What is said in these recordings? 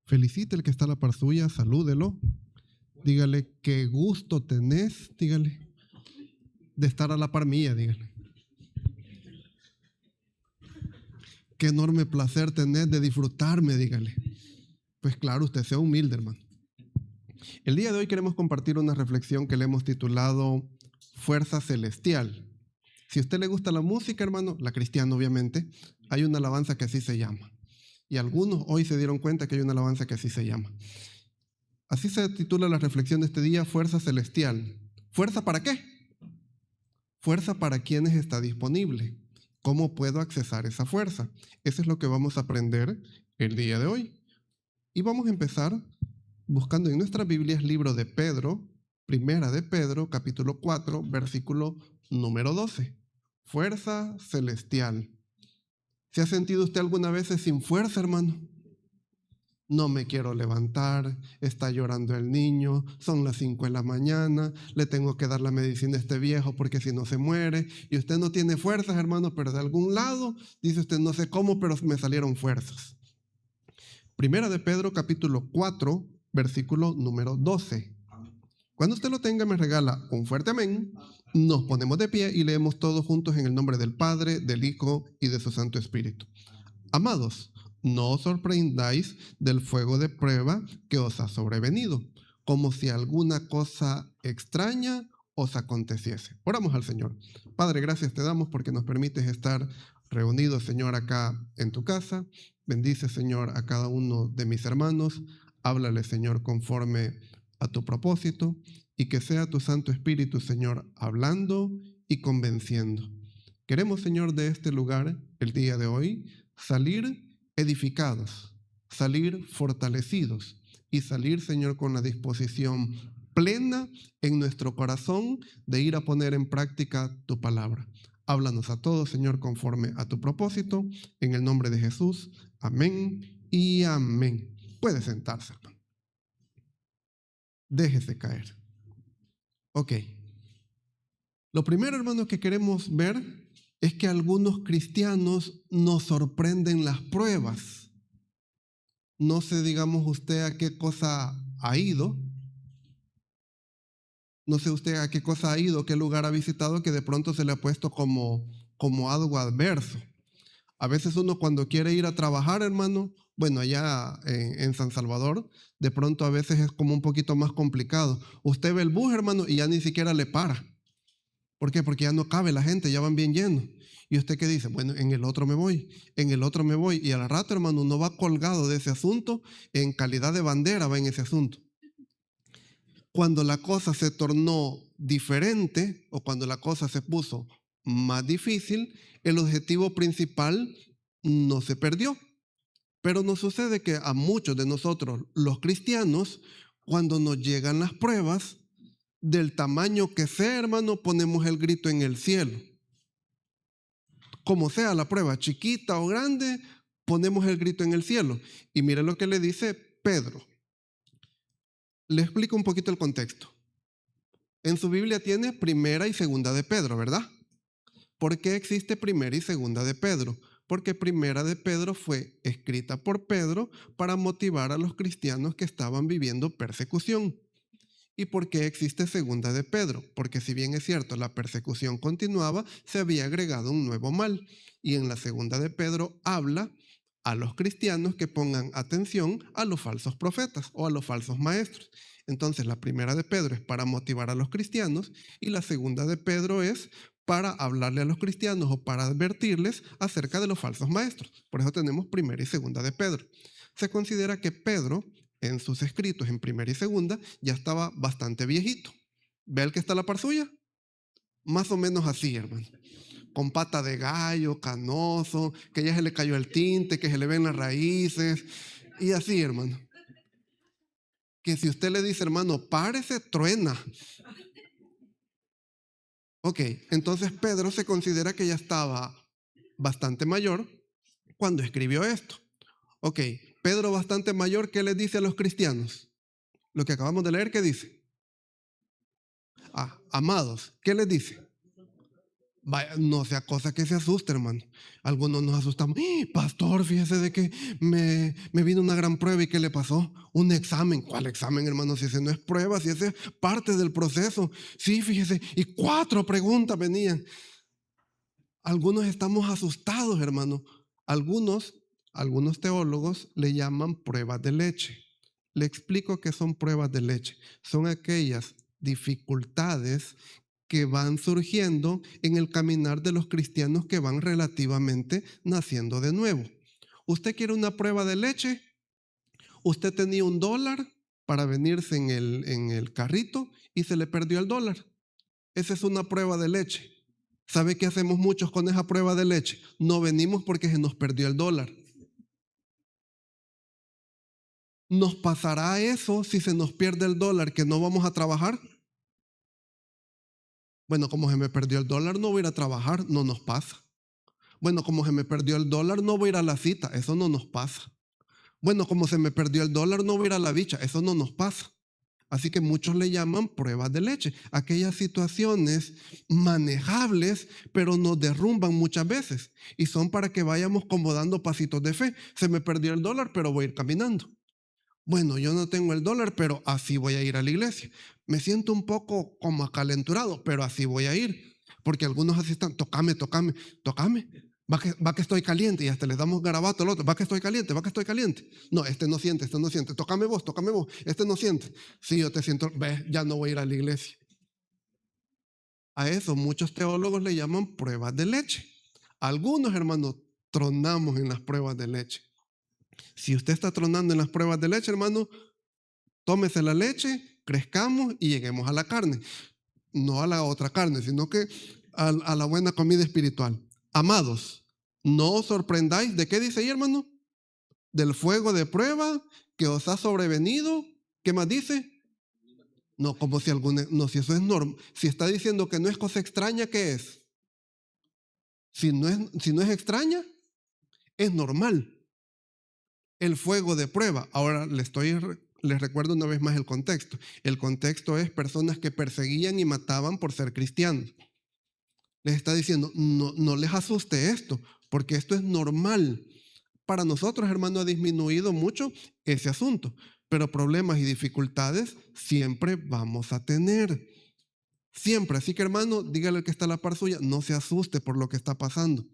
Felicite el que está a la par suya, salúdelo. Dígale, qué gusto tenés, dígale, de estar a la par mía, dígale. Qué enorme placer tenés de disfrutarme, dígale. Pues claro, usted sea humilde, hermano. El día de hoy queremos compartir una reflexión que le hemos titulado Fuerza Celestial. Si a usted le gusta la música, hermano, la cristiana obviamente, hay una alabanza que así se llama. Y algunos hoy se dieron cuenta que hay una alabanza que así se llama. Así se titula la reflexión de este día, Fuerza Celestial. ¿Fuerza para qué? Fuerza para quienes está disponible. ¿Cómo puedo accesar esa fuerza? Eso es lo que vamos a aprender el día de hoy. Y vamos a empezar buscando en nuestras Biblias libro de Pedro, primera de Pedro, capítulo 4, versículo número 12. Fuerza celestial. ¿Se ha sentido usted alguna vez sin fuerza, hermano? No me quiero levantar, está llorando el niño, son las 5 de la mañana, le tengo que dar la medicina a este viejo porque si no se muere, y usted no tiene fuerzas, hermano, pero de algún lado, dice usted, no sé cómo, pero me salieron fuerzas. Primera de Pedro, capítulo 4, versículo número 12. Cuando usted lo tenga, me regala un fuerte amén. Nos ponemos de pie y leemos todos juntos en el nombre del Padre, del Hijo y de su Santo Espíritu. Amados, no os sorprendáis del fuego de prueba que os ha sobrevenido, como si alguna cosa extraña os aconteciese. Oramos al Señor. Padre, gracias te damos porque nos permites estar reunidos, Señor, acá en tu casa. Bendice, Señor, a cada uno de mis hermanos. Háblale, Señor, conforme a tu propósito y que sea tu Santo Espíritu, Señor, hablando y convenciendo. Queremos, Señor, de este lugar el día de hoy salir edificados, salir fortalecidos y salir, Señor, con la disposición plena en nuestro corazón de ir a poner en práctica tu palabra. Háblanos a todos, Señor, conforme a tu propósito, en el nombre de Jesús. Amén y amén. Puede sentarse, hermano. Déjese caer. Ok. Lo primero, hermano, que queremos ver es que algunos cristianos nos sorprenden las pruebas. No sé, digamos, usted a qué cosa ha ido. No sé usted a qué cosa ha ido, qué lugar ha visitado que de pronto se le ha puesto como algo adverso. A veces uno cuando quiere ir a trabajar, hermano, bueno, allá en San Salvador, de pronto a veces es como un poquito más complicado. Usted ve el bus, hermano, y ya ni siquiera le para. ¿Por qué? Porque ya no cabe la gente, ya van bien llenos. ¿Y usted qué dice? Bueno, en el otro me voy, en el otro me voy. Y al rato, hermano, uno va colgado de ese asunto, en calidad de bandera va en ese asunto. Cuando la cosa se tornó diferente o cuando la cosa se puso más difícil, el objetivo principal no se perdió. Pero nos sucede que a muchos de nosotros, los cristianos, cuando nos llegan las pruebas, del tamaño que sea, hermano, ponemos el grito en el cielo. Como sea la prueba, chiquita o grande, ponemos el grito en el cielo. Y mire lo que le dice Pedro. Le explico un poquito el contexto. En su Biblia tiene primera y segunda de Pedro, ¿verdad? ¿Por qué existe primera y segunda de Pedro? Porque primera de Pedro fue escrita por Pedro para motivar a los cristianos que estaban viviendo persecución. ¿Y por qué existe segunda de Pedro? Porque si bien es cierto, la persecución continuaba, se había agregado un nuevo mal. Y en la segunda de Pedro habla a los cristianos que pongan atención a los falsos profetas o a los falsos maestros. Entonces, la primera de Pedro es para motivar a los cristianos y la segunda de Pedro es para hablarle a los cristianos o para advertirles acerca de los falsos maestros. Por eso tenemos primera y segunda de Pedro. Se considera que Pedro, en sus escritos en primera y segunda, ya estaba bastante viejito. ¿Ve el que está a la par suya? Más o menos así, hermano. Con pata de gallo, canoso, que ya se le cayó el tinte, que se le ven las raíces, y así, hermano. Que si usted le dice, hermano, párese, truena. Ok, entonces Pedro se considera que ya estaba bastante mayor cuando escribió esto. Ok, Pedro bastante mayor, ¿qué les dice a los cristianos? Lo que acabamos de leer, ¿qué dice? Amados, ¿qué les dice? Vaya, no sea cosa que se asuste, hermano. Algunos nos asustamos. Pastor, fíjese de que me vino una gran prueba. ¿Y qué le pasó? Un examen. ¿Cuál examen, hermano? Si ese no es prueba, si ese es parte del proceso. Sí, fíjese. Y 4 preguntas venían. Algunos estamos asustados, hermano. Algunos teólogos le llaman pruebas de leche. Le explico qué son pruebas de leche. Son aquellas dificultades que van surgiendo en el caminar de los cristianos que van relativamente naciendo de nuevo. ¿Usted quiere una prueba de leche? Usted tenía $1 para venirse en el carrito y se le perdió el $1. Esa es una prueba de leche. ¿Sabe qué hacemos muchos con esa prueba de leche? No venimos porque se nos perdió el $1. ¿Nos pasará eso si se nos pierde el $1 que no vamos a trabajar? Bueno, como se me perdió el $1, no voy a ir a trabajar, no nos pasa. Bueno, como se me perdió el $1, no voy a ir a la cita, eso no nos pasa. Bueno, como se me perdió el $1, no voy a ir a la bicha, eso no nos pasa. Así que muchos le llaman pruebas de leche, aquellas situaciones manejables, pero nos derrumban muchas veces y son para que vayamos como dando pasitos de fe. Se me perdió el $1, pero voy a ir caminando. Bueno, yo no tengo el $1, pero así voy a ir a la iglesia. Me siento un poco como acalenturado, pero así voy a ir. Porque algunos así están, tocame. Va que estoy caliente y hasta les damos garabato al otro. Va que estoy caliente. No, este no siente. Tócame vos. Este no siente. Sí, yo te siento, ve, ya no voy a ir a la iglesia. A eso muchos teólogos le llaman pruebas de leche. Algunos, hermanos, tronamos en las pruebas de leche. Si usted está tronando en las pruebas de leche, hermano, tómese la leche, crezcamos y lleguemos a la carne. No a la otra carne, sino que a la buena comida espiritual. Amados, no os sorprendáis. ¿De qué dice ahí, hermano? Del fuego de prueba que os ha sobrevenido. ¿Qué más dice? No, como si si eso es normal. Si está diciendo que no es cosa extraña, ¿qué es? Si no es extraña, es normal. El fuego de prueba. Ahora les recuerdo una vez más el contexto. El contexto es personas que perseguían y mataban por ser cristianos. Les está diciendo, no les asuste esto, porque esto es normal. Para nosotros, hermano, ha disminuido mucho ese asunto, pero problemas y dificultades siempre vamos a tener. Siempre. Así que, hermano, dígale al que está a la par suya, no se asuste por lo que está pasando.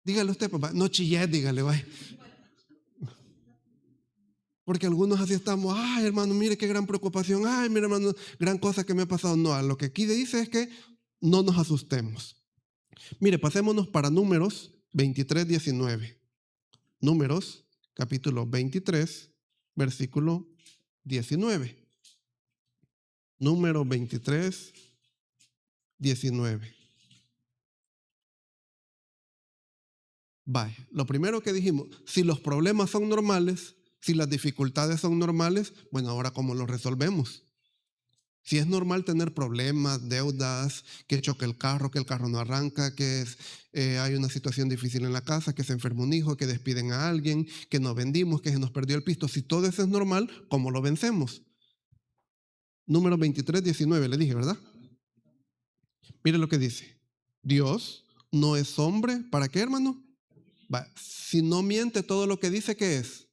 Dígale usted, papá, no chille, dígale, vaya. Porque algunos así estamos, ay, hermano, mire qué gran preocupación, ay, mire, hermano, gran cosa que me ha pasado. No, lo que aquí dice es que no nos asustemos. Mire, pasémonos para Números 23, 19. Números, capítulo 23, versículo 19. Número 23, 19. Vaya, lo primero que dijimos, si los problemas son normales, si las dificultades son normales, bueno, ahora ¿cómo los resolvemos? Si es normal tener problemas, deudas, que choque el carro no arranca, que hay una situación difícil en la casa, que se enferma un hijo, que despiden a alguien, que no vendimos, que se nos perdió el pisto. Si todo eso es normal, ¿cómo lo vencemos? Número 23, 19, le dije, ¿verdad? Mire lo que dice. Dios no es hombre, ¿para qué, hermano? Va, si no miente todo lo que dice, ¿qué es?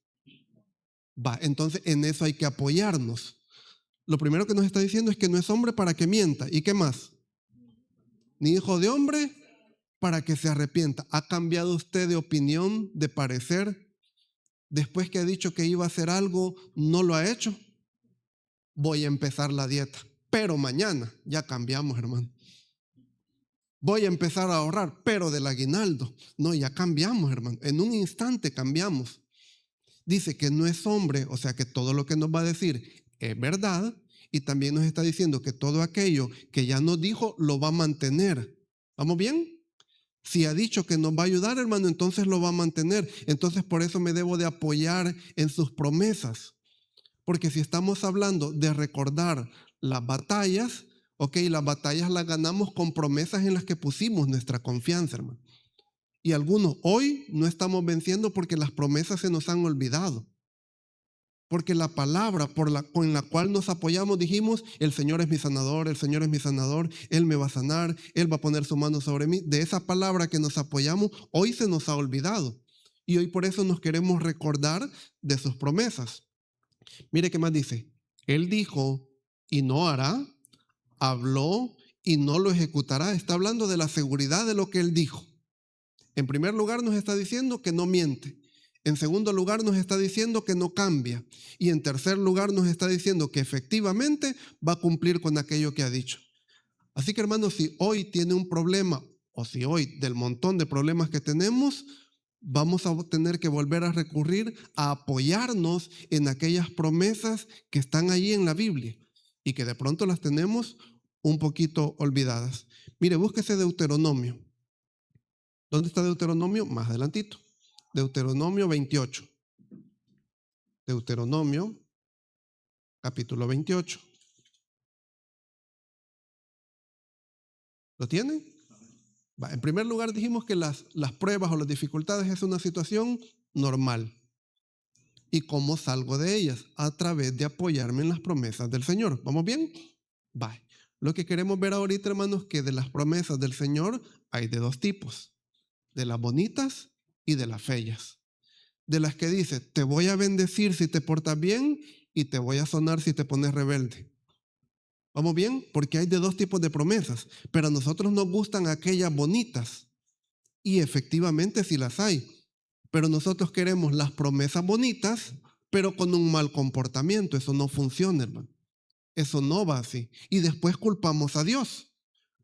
Va, entonces en eso hay que apoyarnos. Lo primero que nos está diciendo es que no es hombre para que mienta. ¿Y qué más? Ni hijo de hombre para que se arrepienta. ¿Ha cambiado usted de opinión, de parecer? Después que ha dicho que iba a hacer algo, ¿no lo ha hecho? Voy a empezar la dieta. Pero mañana ya cambiamos, hermano. Voy a empezar a ahorrar, pero del aguinaldo. No, ya cambiamos, hermano. En un instante cambiamos. Dice que no es hombre, o sea que todo lo que nos va a decir es verdad, y también nos está diciendo que todo aquello que ya nos dijo lo va a mantener. ¿Vamos bien? Si ha dicho que nos va a ayudar, hermano, entonces lo va a mantener. Entonces por eso me debo de apoyar en sus promesas. Porque si estamos hablando de recordar las batallas, ok, las batallas las ganamos con promesas en las que pusimos nuestra confianza, hermano. Y algunos hoy no estamos venciendo porque las promesas se nos han olvidado. Porque la palabra con la cual nos apoyamos, dijimos, el Señor es mi sanador, el Señor es mi sanador, Él me va a sanar, Él va a poner su mano sobre mí. De esa palabra que nos apoyamos, hoy se nos ha olvidado. Y hoy por eso nos queremos recordar de sus promesas. Mire qué más dice. Él dijo y no hará, habló y no lo ejecutará. Está hablando de la seguridad de lo que Él dijo. En primer lugar nos está diciendo que no miente. En segundo lugar nos está diciendo que no cambia. Y en tercer lugar nos está diciendo que efectivamente va a cumplir con aquello que ha dicho. Así que hermanos, si hoy tiene un problema, o si hoy del montón de problemas que tenemos, vamos a tener que volver a recurrir a apoyarnos en aquellas promesas que están allí en la Biblia y que de pronto las tenemos un poquito olvidadas. Mire, búsquese Deuteronomio. ¿Dónde está Deuteronomio? Más adelantito. Deuteronomio 28. Deuteronomio, capítulo 28. ¿Lo tienen? En primer lugar dijimos que las pruebas o las dificultades es una situación normal. ¿Y cómo salgo de ellas? A través de apoyarme en las promesas del Señor. ¿Vamos bien? Bye. Lo que queremos ver ahorita, hermanos, que de las promesas del Señor hay de dos tipos. De las bonitas y de las feas. De las que dice, te voy a bendecir si te portas bien y te voy a sanar si te pones rebelde. ¿Vamos bien? Porque hay de dos tipos de promesas, pero a nosotros nos gustan aquellas bonitas y efectivamente sí las hay, pero nosotros queremos las promesas bonitas, pero con un mal comportamiento. Eso no funciona, hermano. Eso no va así. Y después culpamos a Dios.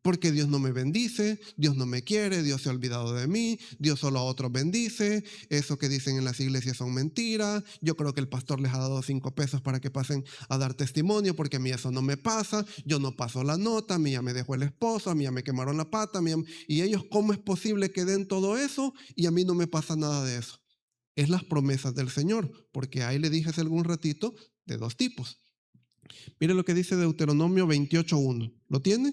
Porque Dios no me bendice, Dios no me quiere, Dios se ha olvidado de mí, Dios solo a otros bendice, eso que dicen en las iglesias son mentiras, yo creo que el pastor les ha dado 5 pesos para que pasen a dar testimonio, porque a mí eso no me pasa, yo no paso la nota, a mí ya me dejó el esposo, a mí ya me quemaron la pata, y ellos, ¿cómo es posible que den todo eso y a mí no me pasa nada de eso? Es las promesas del Señor, porque ahí le dije hace algún ratito de dos tipos. Mire lo que dice Deuteronomio 28:1, ¿lo tiene?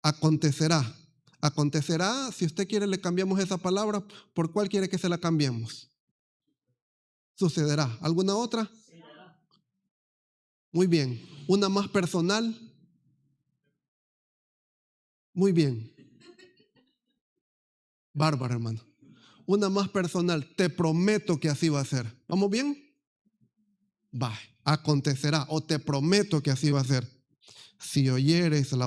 Acontecerá. Acontecerá, si usted quiere le cambiamos esa palabra. ¿Por cuál quiere que se la cambiemos? Sucederá. ¿Alguna otra? Muy bien. ¿Una más personal? Muy bien. Bárbaro, hermano. Una más personal. Te prometo que así va a ser. ¿Vamos bien? Va. Acontecerá. O te prometo que así va a ser. Si oyereis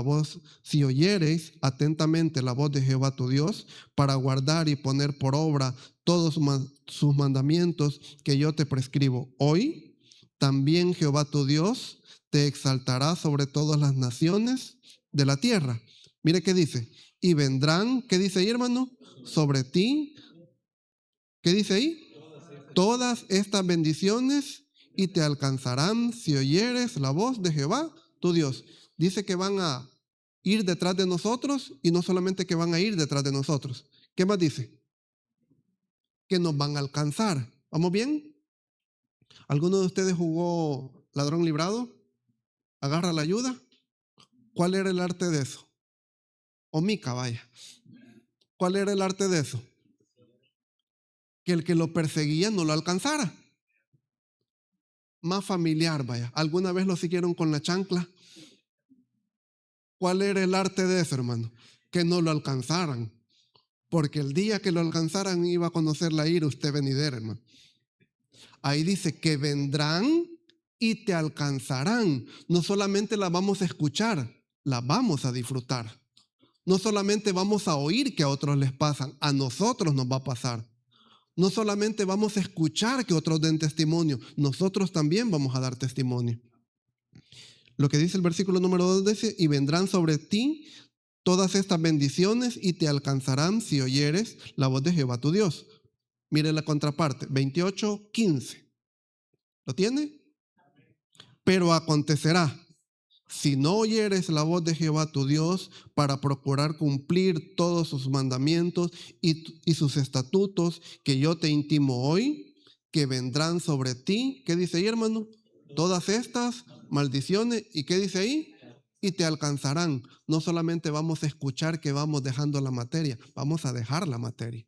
atentamente la voz de Jehová tu Dios, para guardar y poner por obra todos sus mandamientos que yo te prescribo hoy, también Jehová tu Dios te exaltará sobre todas las naciones de la tierra. Mire qué dice. Y vendrán, ¿qué dice ahí, hermano? Sobre ti, ¿qué dice ahí? Todas estas bendiciones y te alcanzarán si oyeres la voz de Jehová tu Dios. Dice que van a ir detrás de nosotros y no solamente que van a ir detrás de nosotros. ¿Qué más dice? Que nos van a alcanzar. ¿Vamos bien? ¿Alguno de ustedes jugó ladrón librado? ¿Agarra la ayuda? ¿Cuál era el arte de eso? O Mica, vaya. ¿Cuál era el arte de eso? Que el que lo perseguía no lo alcanzara. Más familiar, vaya. ¿Alguna vez lo siguieron con la chancla? ¿Cuál era el arte de eso, hermano? Que no lo alcanzaran. Porque el día que lo alcanzaran iba a conocer la ira usted venidera, hermano. Ahí dice que vendrán y te alcanzarán. No solamente la vamos a escuchar, la vamos a disfrutar. No solamente vamos a oír que a otros les pasan, a nosotros nos va a pasar. No solamente vamos a escuchar que otros den testimonio, nosotros también vamos a dar testimonio. Lo que dice el versículo número 2 dice, y vendrán sobre ti todas estas bendiciones y te alcanzarán si oyeres la voz de Jehová tu Dios. Mire la contraparte, 28:15. ¿Lo tiene? Pero acontecerá, si no oyeres la voz de Jehová tu Dios para procurar cumplir todos sus mandamientos y sus estatutos que yo te intimo hoy, que vendrán sobre ti, ¿qué dice ahí, hermano? Todas estas maldiciones, ¿y qué dice ahí? Y te alcanzarán. No solamente vamos a escuchar que vamos dejando la materia, vamos a dejar la materia.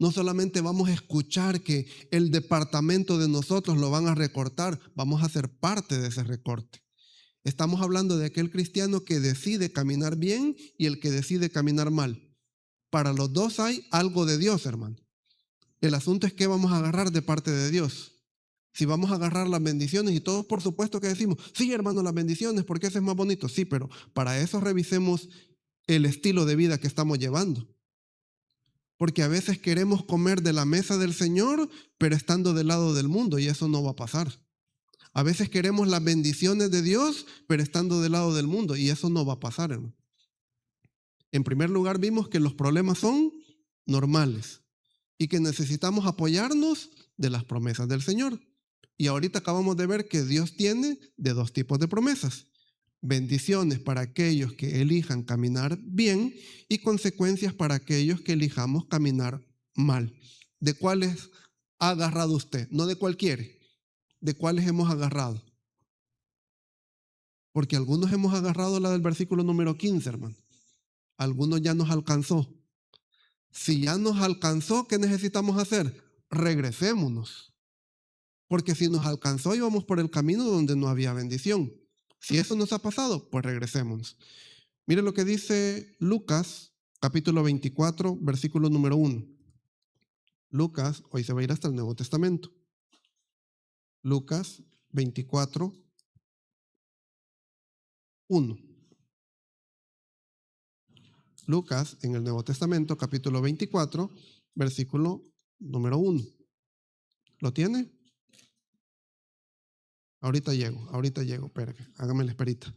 No solamente vamos a escuchar que el departamento de nosotros lo van a recortar, vamos a ser parte de ese recorte. Estamos hablando de aquel cristiano que decide caminar bien y el que decide caminar mal. Para los dos hay algo de Dios, hermano. El asunto es qué vamos a agarrar de parte de Dios. Si vamos a agarrar las bendiciones, y todos por supuesto que decimos, sí, hermano, las bendiciones, porque eso es más bonito. Sí, pero para eso revisemos el estilo de vida que estamos llevando. Porque a veces queremos comer de la mesa del Señor, pero estando del lado del mundo, y eso no va a pasar. A veces queremos las bendiciones de Dios, pero estando del lado del mundo, y eso no va a pasar, hermano. En primer lugar, vimos que los problemas son normales y que necesitamos apoyarnos de las promesas del Señor. Y ahorita acabamos de ver que Dios tiene de dos tipos de promesas. Bendiciones para aquellos que elijan caminar bien y consecuencias para aquellos que elijamos caminar mal. ¿De cuáles ha agarrado usted? No de cualquiera. ¿De cuáles hemos agarrado? Porque algunos hemos agarrado la del versículo número 15, hermano. Algunos ya nos alcanzó. Si ya nos alcanzó, ¿qué necesitamos hacer? Regresémonos. Porque si nos alcanzó, íbamos por el camino donde no había bendición. Si eso nos ha pasado, pues regresémonos. Mire lo que dice Lucas, capítulo 24, versículo número 1. Lucas, hoy se va a ir hasta el Nuevo Testamento. Lucas 24, 1. Lucas, en el Nuevo Testamento, capítulo 24, versículo número 1. ¿Lo tiene? Ahorita llego, espérame, hágame la esperita.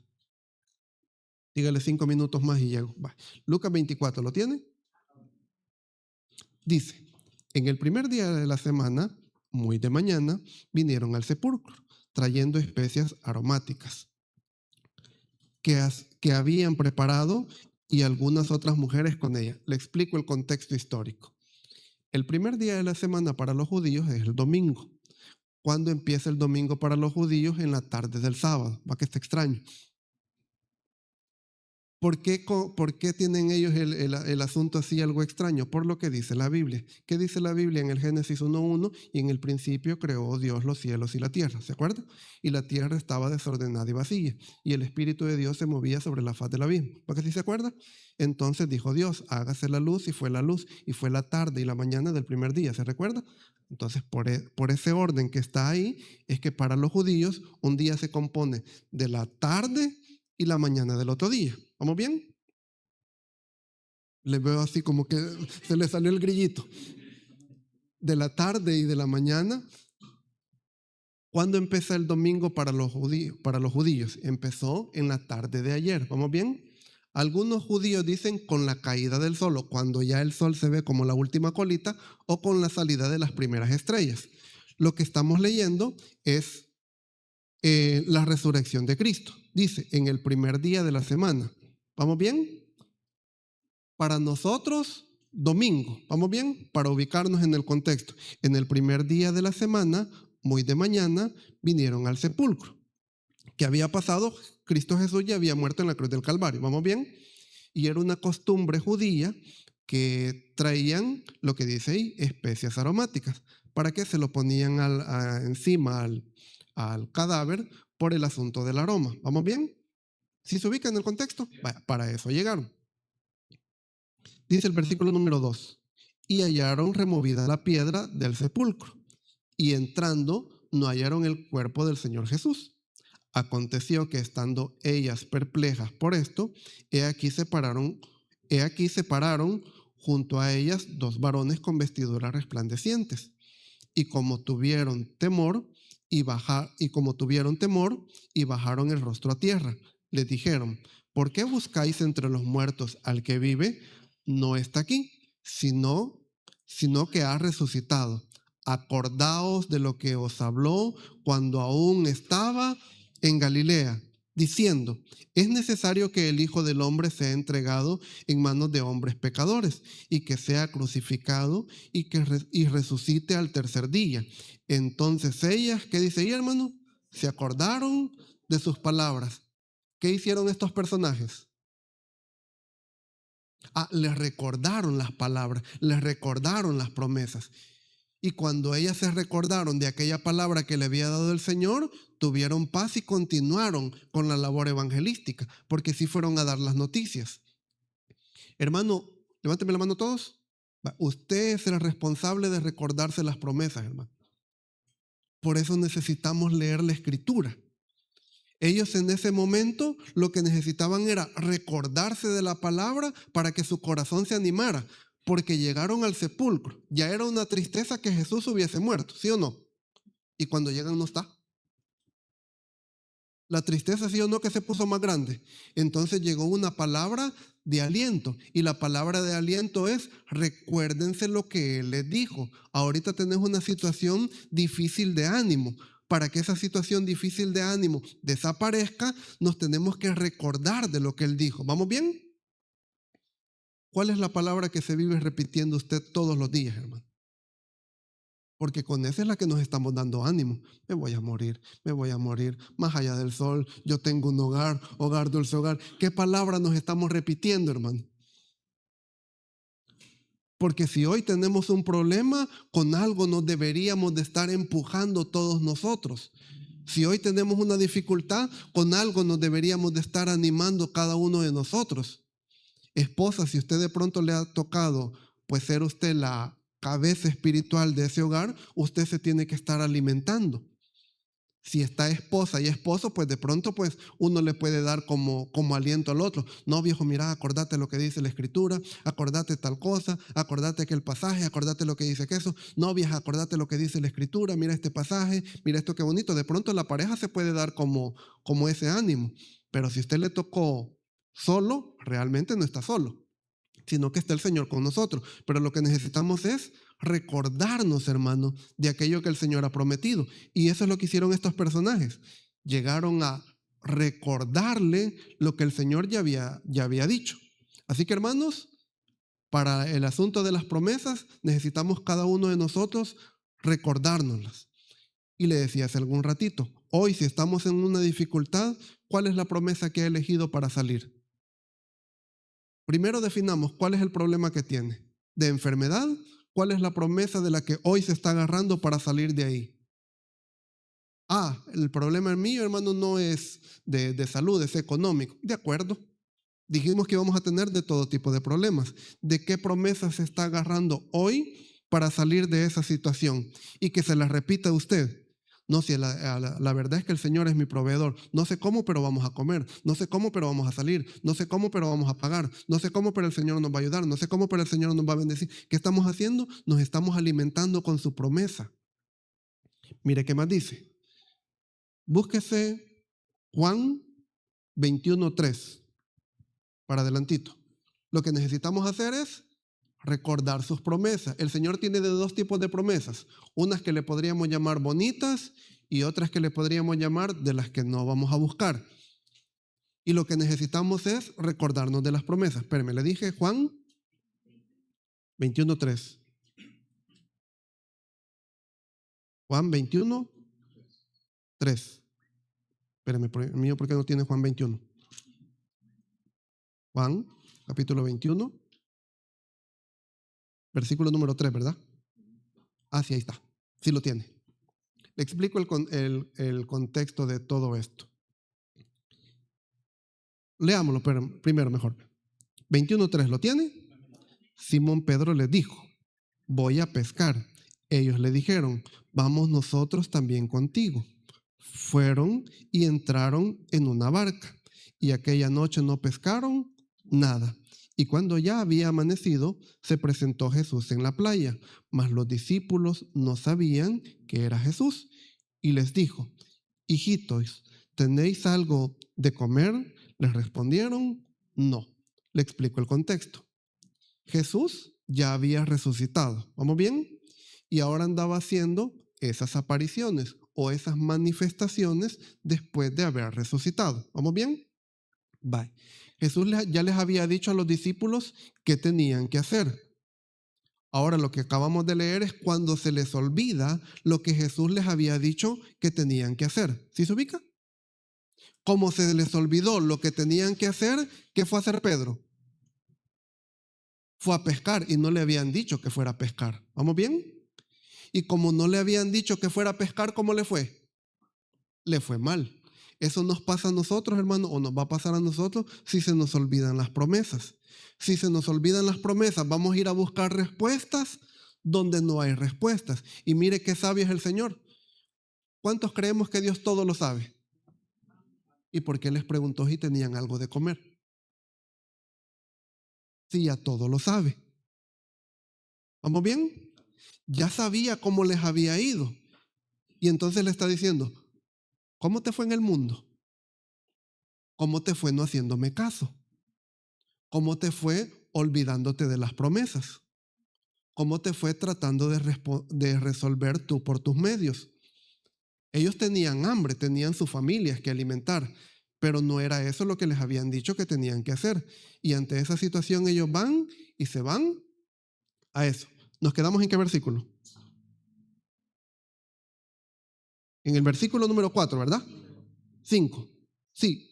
Dígale 5 minutos más y llego. Va. Lucas 24, ¿lo tiene? Dice, en el primer día de la semana, muy de mañana, vinieron al sepulcro, trayendo especias aromáticas que habían preparado y algunas otras mujeres con ella. Le explico el contexto histórico. El primer día de la semana para los judíos es el domingo. ¿Cuándo empieza el domingo para los judíos? En la tarde del sábado. Va que está extraño. ¿Por qué tienen ellos el asunto así, algo extraño? Por lo que dice la Biblia. ¿Qué dice la Biblia en el Génesis 1:1? Y en el principio creó Dios los cielos y la tierra, ¿se acuerda? Y la tierra estaba desordenada y vacía, y el Espíritu de Dios se movía sobre la faz del abismo. ¿Para qué sí se acuerda? Entonces dijo Dios, hágase la luz, y fue la luz, y fue la tarde y la mañana del primer día, ¿se recuerda? Entonces, por ese orden que está ahí, es que para los judíos un día se compone de la tarde y la mañana del otro día. ¿Vamos bien? Les veo así como que se les salió el grillito. De la tarde y de la mañana. ¿Cuándo empieza el domingo para los judíos? Empezó en la tarde de ayer. ¿Vamos bien? Algunos judíos dicen con la caída del sol, o cuando ya el sol se ve como la última colita, o con la salida de las primeras estrellas. Lo que estamos leyendo es la resurrección de Cristo. Dice, en el primer día de la semana. ¿Vamos bien? Para nosotros, domingo. ¿Vamos bien? Para ubicarnos en el contexto. En el primer día de la semana, muy de mañana, vinieron al sepulcro. ¿Qué había pasado? Cristo Jesús ya había muerto en la cruz del Calvario. ¿Vamos bien? Y era una costumbre judía que traían, lo que dice ahí, especias aromáticas. ¿Para qué? Se lo ponían encima al cadáver por el asunto del aroma. ¿Vamos bien? ¿Sí se ubica en el contexto? Para eso llegaron. Dice el versículo número 2, y hallaron removida la piedra del sepulcro, y entrando no hallaron el cuerpo del Señor Jesús. Aconteció que estando ellas perplejas por esto, he aquí separaron junto a ellas dos varones con vestiduras resplandecientes, y como tuvieron temor y bajaron el rostro a tierra, les dijeron, ¿por qué buscáis entre los muertos al que vive? No está aquí, sino que ha resucitado. Acordaos de lo que os habló cuando aún estaba en Galilea, diciendo, es necesario que el Hijo del Hombre sea entregado en manos de hombres pecadores y que sea crucificado y resucite al tercer día. Entonces ellas, ¿qué dice ahí, hermano? Se acordaron de sus palabras. ¿Qué hicieron estos personajes? Les recordaron las palabras, les recordaron las promesas. Y cuando ellas se recordaron de aquella palabra que le había dado el Señor, tuvieron paz y continuaron con la labor evangelística, porque sí fueron a dar las noticias. Hermano, levánteme la mano todos. Usted es el responsable de recordarse las promesas, hermano. Por eso necesitamos leer la Escritura. Ellos en ese momento lo que necesitaban era recordarse de la palabra para que su corazón se animara, porque llegaron al sepulcro. Ya era una tristeza que Jesús hubiese muerto, ¿sí o no? Y cuando llegan no está. La tristeza, sí o no, que se puso más grande. Entonces llegó una palabra de aliento, y la palabra de aliento es: recuérdense lo que Él les dijo. Ahorita tenés una situación difícil de ánimo. Para que esa situación difícil de ánimo desaparezca, nos tenemos que recordar de lo que Él dijo. ¿Vamos bien? ¿Cuál es la palabra que se vive repitiendo usted todos los días, hermano? Porque con esa es la que nos estamos dando ánimo. Me voy a morir, más allá del sol, yo tengo un hogar, hogar, dulce hogar. ¿Qué palabra nos estamos repitiendo, hermano? Porque si hoy tenemos un problema, con algo nos deberíamos de estar empujando todos nosotros. Si hoy tenemos una dificultad, con algo nos deberíamos de estar animando cada uno de nosotros. Esposa, si usted de pronto le ha tocado, pues ser usted la cabeza espiritual de ese hogar, usted se tiene que estar alimentando. Si está esposa y esposo, pues de pronto pues uno le puede dar como aliento al otro. No, viejo, mira, acordate lo que dice la Escritura, acordate tal cosa, acordate aquel pasaje, acordate lo que dice que eso. No, vieja, acordate lo que dice la Escritura, mira este pasaje, mira esto qué bonito. De pronto la pareja se puede dar como ese ánimo. Pero si usted le tocó solo, realmente no está solo, sino que está el Señor con nosotros. Pero lo que necesitamos es recordarnos, hermanos, de aquello que el Señor ha prometido. Y eso es lo que hicieron estos personajes. Llegaron a recordarle lo que el Señor ya había dicho. Así que, hermanos, para el asunto de las promesas, necesitamos cada uno de nosotros recordárnoslas. Y le decía hace algún ratito, hoy si estamos en una dificultad, ¿cuál es la promesa que he elegido para salir? Primero definamos cuál es el problema que tiene. De enfermedad, ¿cuál es la promesa de la que hoy se está agarrando para salir de ahí? El problema mío, hermano, no es de salud, es económico. De acuerdo. Dijimos que íbamos a tener de todo tipo de problemas. ¿De qué promesa se está agarrando hoy para salir de esa situación? Y que se la repita a usted. No, si la verdad es que el Señor es mi proveedor. No sé cómo, pero vamos a comer. No sé cómo, pero vamos a salir. No sé cómo, pero vamos a pagar. No sé cómo, pero el Señor nos va a ayudar. No sé cómo, pero el Señor nos va a bendecir. ¿Qué estamos haciendo? Nos estamos alimentando con su promesa. Mire qué más dice. Búsquese Juan 21:3. Para adelantito. Lo que necesitamos hacer es recordar sus promesas. El Señor tiene de dos tipos de promesas. Unas que le podríamos llamar bonitas y otras que le podríamos llamar de las que no vamos a buscar. Y lo que necesitamos es recordarnos de las promesas. Espérame, le dije Juan 21:3. Juan 21:3. Espérame, el mío, ¿por qué no tiene Juan 21? Juan, capítulo 21, versículo número 3, ¿verdad? Sí, ahí está. Sí lo tiene. Le explico el contexto de todo esto. Leámoslo primero mejor. 21:3, ¿lo tiene? Simón Pedro les dijo, voy a pescar. Ellos le dijeron, vamos nosotros también contigo. Fueron y entraron en una barca, y aquella noche no pescaron nada. Y cuando ya había amanecido, se presentó Jesús en la playa, mas los discípulos no sabían que era Jesús. Y les dijo, hijitos, ¿tenéis algo de comer? Les respondieron, no. Le explico el contexto. Jesús ya había resucitado, ¿vamos bien? Y ahora andaba haciendo esas apariciones o esas manifestaciones después de haber resucitado, ¿vamos bien? Bye. Jesús ya les había dicho a los discípulos qué tenían que hacer. Ahora lo que acabamos de leer es cuando se les olvida lo que Jesús les había dicho que tenían que hacer. ¿Sí se ubica? Como se les olvidó lo que tenían que hacer, ¿qué fue a hacer Pedro? fue a pescar y no le habían dicho que fuera a pescar. ¿Vamos bien? Y como no le habían dicho que fuera a pescar, ¿cómo le fue? Le fue mal. Eso nos pasa a nosotros, hermano, o nos va a pasar a nosotros si se nos olvidan las promesas. Si se nos olvidan las promesas, vamos a ir a buscar respuestas donde no hay respuestas. Y mire qué sabio es el Señor. ¿Cuántos creemos que Dios todo lo sabe? ¿Y por qué les preguntó si tenían algo de comer? Si ya todo lo sabe. ¿Vamos bien? Ya sabía cómo les había ido. Y entonces le está diciendo, ¿cómo te fue en el mundo? ¿Cómo te fue no haciéndome caso? ¿Cómo te fue olvidándote de las promesas? ¿Cómo te fue tratando de resolver tú por tus medios? Ellos tenían hambre, tenían sus familias que alimentar, pero no era eso lo que les habían dicho que tenían que hacer. Y ante esa situación ellos van y se van a eso. ¿Nos quedamos en qué versículo? En el versículo número 4, ¿verdad? 5. Sí,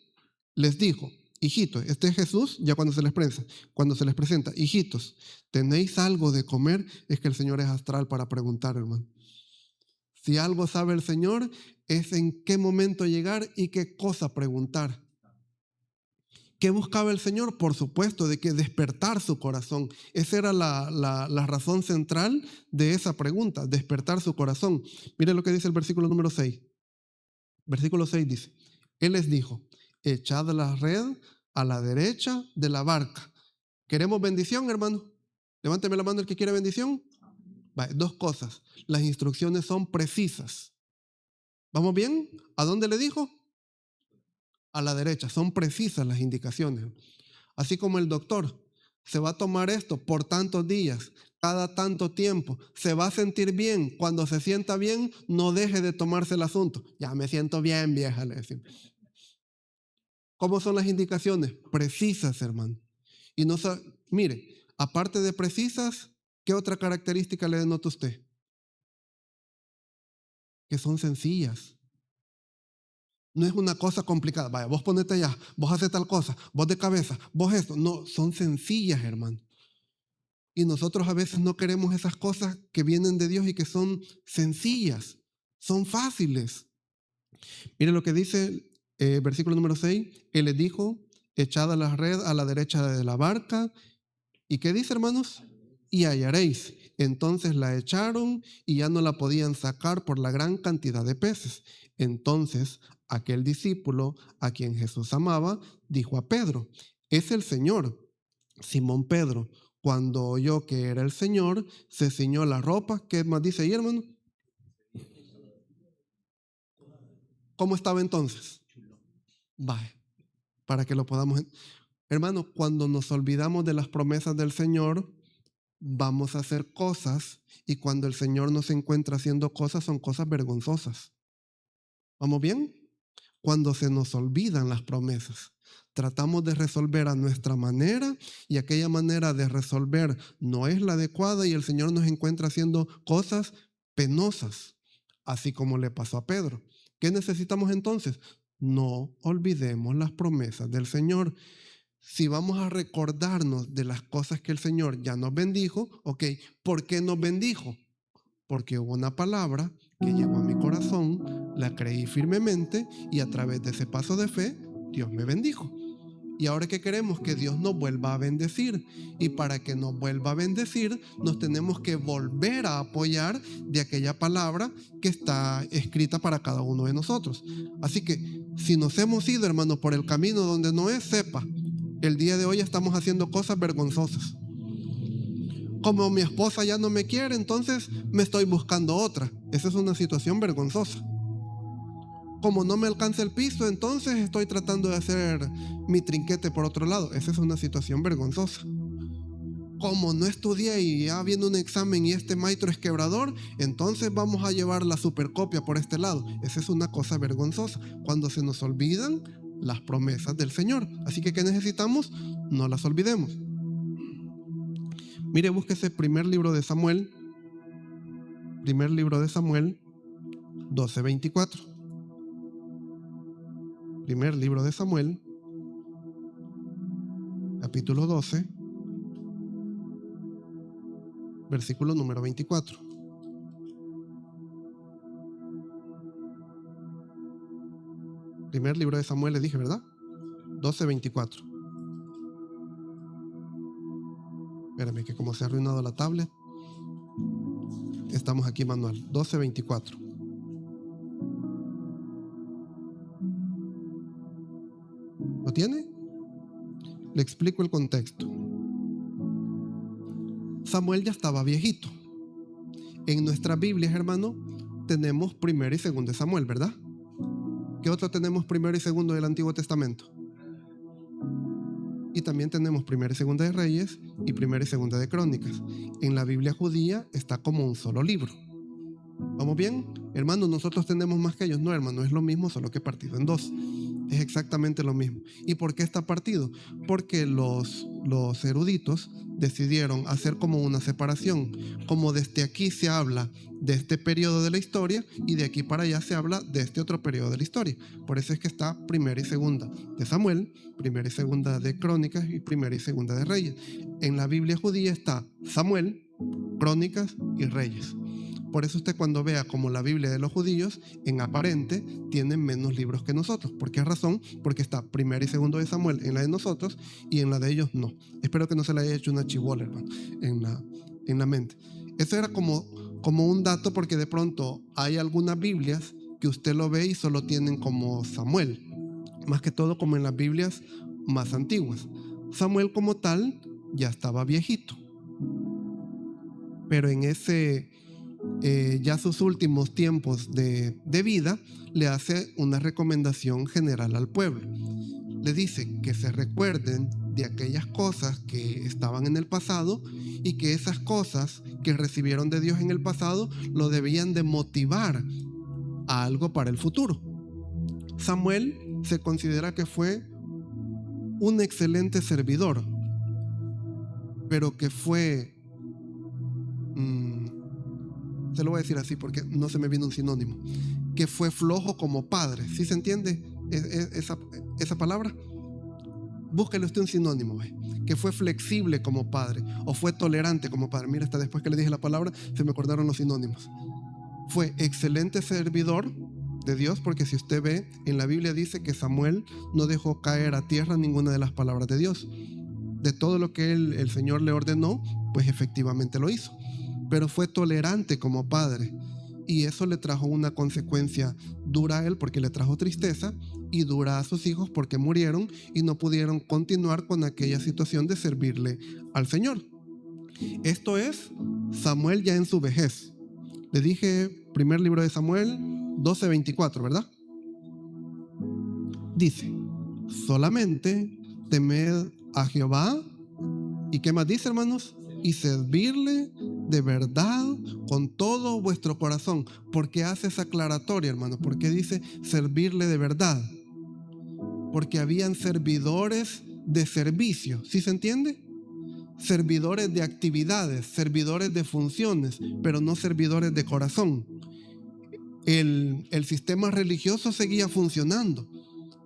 les dijo, hijitos, este es Jesús ya cuando se les presenta, hijitos, ¿tenéis algo de comer? Es que el Señor es astral para preguntar, hermano. Si algo sabe el Señor, es en qué momento llegar y qué cosa preguntar. ¿Qué buscaba el Señor? Por supuesto, de que despertar su corazón. Esa era la razón central de esa pregunta, despertar su corazón. Mire lo que dice el versículo número 6. Versículo 6 dice, Él les dijo, echad la red a la derecha de la barca. ¿Queremos bendición, hermano? Levánteme la mano el que quiere bendición. Vale, dos cosas. Las instrucciones son precisas. ¿Vamos bien? ¿A dónde le dijo? A la derecha. Son precisas las indicaciones. Así como el doctor se va a tomar esto por tantos días, cada tanto tiempo, se va a sentir bien. Cuando se sienta bien, no deje de tomarse el asunto. Ya me siento bien, vieja, le decimos. ¿Cómo son las indicaciones? Precisas, hermano. Y no mire, aparte de precisas, ¿qué otra característica le denota usted? Que son sencillas. No es una cosa complicada. Vaya, vos ponete allá, vos haces tal cosa, vos de cabeza, vos esto. No, son sencillas, hermano. Y nosotros a veces no queremos esas cosas que vienen de Dios y que son sencillas, son fáciles. Mire lo que dice versículo número 6. Él les dijo, echad la red a la derecha de la barca. ¿Y qué dice, hermanos? Y hallaréis. Entonces la echaron y ya no la podían sacar por la gran cantidad de peces. Entonces aquel discípulo a quien Jesús amaba dijo a Pedro, es el Señor. Simón Pedro, cuando oyó que era el Señor, se ciñó la ropa. ¿Qué más dice ahí, hermano? ¿Cómo estaba entonces? Vaya, para que lo podamos... Hermano, cuando nos olvidamos de las promesas del Señor, vamos a hacer cosas y cuando el Señor nos encuentra haciendo cosas, son cosas vergonzosas. ¿Vamos bien? Cuando se nos olvidan las promesas, tratamos de resolver a nuestra manera y aquella manera de resolver no es la adecuada y el Señor nos encuentra haciendo cosas penosas, así como le pasó a Pedro. ¿Qué necesitamos entonces? No olvidemos las promesas del Señor. Si vamos a recordarnos de las cosas que el Señor ya nos bendijo, ok, ¿por qué nos bendijo? Porque hubo una palabra que llegó a mi corazón, la creí firmemente y a través de ese paso de fe, Dios me bendijo. Y ahora que queremos que Dios nos vuelva a bendecir. Y para que nos vuelva a bendecir, nos tenemos que volver a apoyar de aquella palabra que está escrita para cada uno de nosotros. Así que si nos hemos ido, hermanos, por el camino donde no es, sepa, el día de hoy estamos haciendo cosas vergonzosas. Como mi esposa ya no me quiere, entonces me estoy buscando otra. Esa es una situación vergonzosa. Como no me alcanza el piso, entonces estoy tratando de hacer mi trinquete por otro lado. Esa es una situación vergonzosa. Como no estudié y ya viene un examen y este maestro es quebrador, entonces vamos a llevar la supercopia por este lado. Esa es una cosa vergonzosa. Cuando se nos olvidan las promesas del Señor. Así que, ¿qué necesitamos? No las olvidemos. Mire, búsquese primer libro de Samuel 12:24. Primer libro de Samuel, capítulo 12, versículo número 24. Primer libro de Samuel, le dije, ¿verdad? 12:24. Espérame, que como se ha arruinado la tablet, estamos aquí manual. 12:24. ¿Lo tiene? Le explico el contexto. Samuel ya estaba viejito. En nuestras Biblias, hermano, tenemos primero y segundo de Samuel, ¿verdad? ¿Qué otro tenemos primero y segundo del Antiguo Testamento? Y también tenemos primera y segunda de Reyes y primera y segunda de Crónicas. En la Biblia judía está como un solo libro. ¿Vamos bien? Hermano, nosotros tenemos más que ellos. No, hermano, es lo mismo, solo que partido en dos. Es exactamente lo mismo. ¿Y por qué está partido? Porque los eruditos decidieron hacer como una separación. Como desde aquí se habla de este periodo de la historia y de aquí para allá se habla de este otro periodo de la historia. Por eso es que está primera y segunda de Samuel, primera y segunda de Crónicas y primera y segunda de Reyes. En la Biblia judía está Samuel, Crónicas y Reyes. Por eso usted cuando vea como la Biblia de los judíos, en aparente, tienen menos libros que nosotros. ¿Por qué razón? Porque está primero y segundo de Samuel en la de nosotros y en la de ellos no. Espero que no se le haya hecho una chibola, hermano, en la mente. Eso era como un dato, porque de pronto hay algunas Biblias que usted lo ve y solo tienen como Samuel. Más que todo como en las Biblias más antiguas. Samuel como tal ya estaba viejito. Pero en ese... ya sus últimos tiempos de vida, le hace una recomendación general al pueblo. Le dice que se recuerden de aquellas cosas que estaban en el pasado y que esas cosas que recibieron de Dios en el pasado lo debían de motivar a algo para el futuro. Samuel se considera que fue un excelente servidor, pero que fue... se lo voy a decir así porque no se me viene un sinónimo, que fue flojo como padre. ¿Sí se entiende esa palabra? Búsquele usted un sinónimo, que fue flexible como padre o fue tolerante como padre. Mira, hasta después que le dije la palabra se me acordaron los sinónimos. Fue excelente servidor de Dios, porque si usted ve en la Biblia dice que Samuel no dejó caer a tierra ninguna de las palabras de Dios. De todo lo que el Señor le ordenó, pues efectivamente lo hizo. Pero fue tolerante como padre, y eso le trajo una consecuencia dura a él porque le trajo tristeza, y dura a sus hijos porque murieron y no pudieron continuar con aquella situación de servirle al Señor. Esto es Samuel ya en su vejez. Le dije, primer libro de Samuel 12:24, ¿verdad? Dice, solamente temed a Jehová. ¿Y qué más dice, hermanos? Y servirle de verdad con todo vuestro corazón. ¿Por qué hace esa aclaratoria, hermano? ¿Por qué dice servirle de verdad? Porque habían servidores de servicio, ¿sí se entiende? Servidores de actividades, servidores de funciones, pero no servidores de corazón. El sistema religioso seguía funcionando.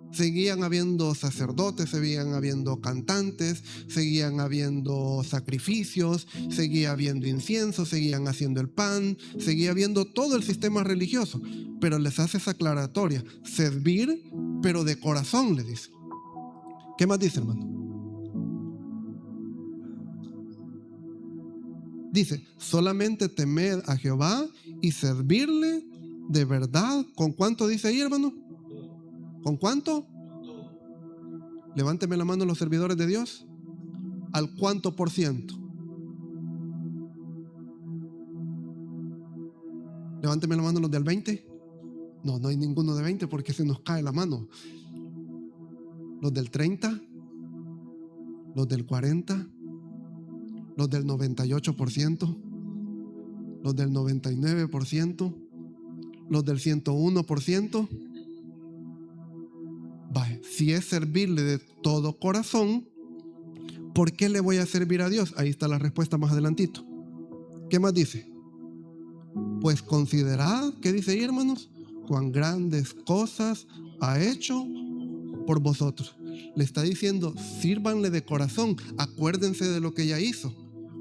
Seguían habiendo sacerdotes, seguían habiendo cantantes, seguían habiendo sacrificios, seguía habiendo incienso, seguían haciendo el pan, seguía habiendo todo el sistema religioso. Pero les hace esa aclaratoria, servir, pero de corazón, le dice. ¿Qué más dice, hermano? Dice, solamente temed a Jehová y servirle de verdad. ¿Con cuánto dice ahí, hermano? ¿Con cuánto? Levánteme la mano los servidores de Dios. ¿Al cuánto por ciento? Levánteme la mano los del 20. No, no hay ninguno de 20 porque se nos cae la mano. Los del 30, los del 40, los del 98%, los del 99%, los del 101%. Vaya, si es servirle de todo corazón, ¿por qué le voy a servir a Dios? Ahí está la respuesta más adelantito. ¿Qué más dice? Pues considerad, ¿qué dice ahí, hermanos? Cuán grandes cosas ha hecho por vosotros. Le está diciendo, sírvanle de corazón, acuérdense de lo que ella hizo.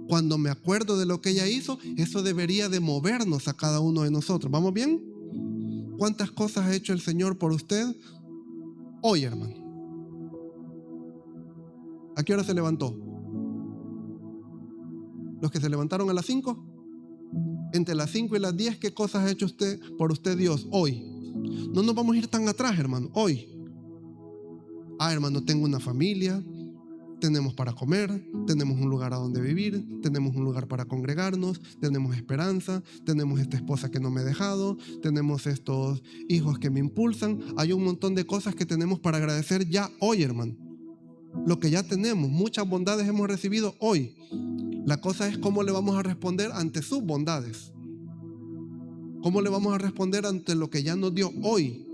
Cuando me acuerdo de lo que ella hizo, eso debería de movernos a cada uno de nosotros. ¿Vamos bien? ¿Cuántas cosas ha hecho el Señor por usted hoy, hermano? ¿A qué hora se levantó? ¿Los que se levantaron a las 5? Entre las 5 y las 10, ¿qué cosas ha hecho usted por usted Dios hoy? No nos vamos a ir tan atrás, hermano, hoy. Hermano, tengo una familia, tenemos para comer, tenemos un lugar a donde vivir, tenemos un lugar para congregarnos, tenemos esperanza, tenemos esta esposa que no me ha dejado, tenemos estos hijos que me impulsan. Hay un montón de cosas que tenemos para agradecer ya hoy, hermano. Lo que ya tenemos, muchas bondades hemos recibido hoy. La cosa es cómo le vamos a responder ante sus bondades. ¿Cómo le vamos a responder ante lo que ya nos dio hoy?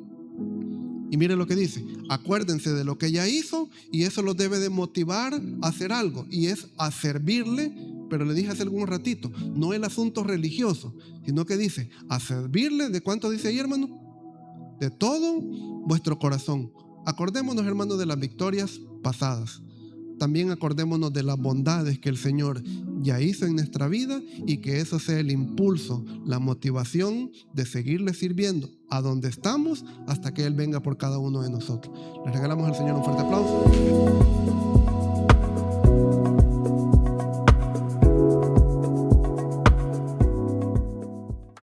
Y mire lo que dice, acuérdense de lo que ella hizo y eso los debe de motivar a hacer algo. Y es a servirle, pero le dije hace algún ratito, no el asunto religioso, sino que dice, a servirle, ¿de cuánto dice ahí, hermano? De todo vuestro corazón. Acordémonos, hermano, de las victorias pasadas. También acordémonos de las bondades que el Señor ya hizo en nuestra vida y que eso sea el impulso, la motivación de seguirle sirviendo a donde estamos hasta que Él venga por cada uno de nosotros. Le regalamos al Señor un fuerte aplauso.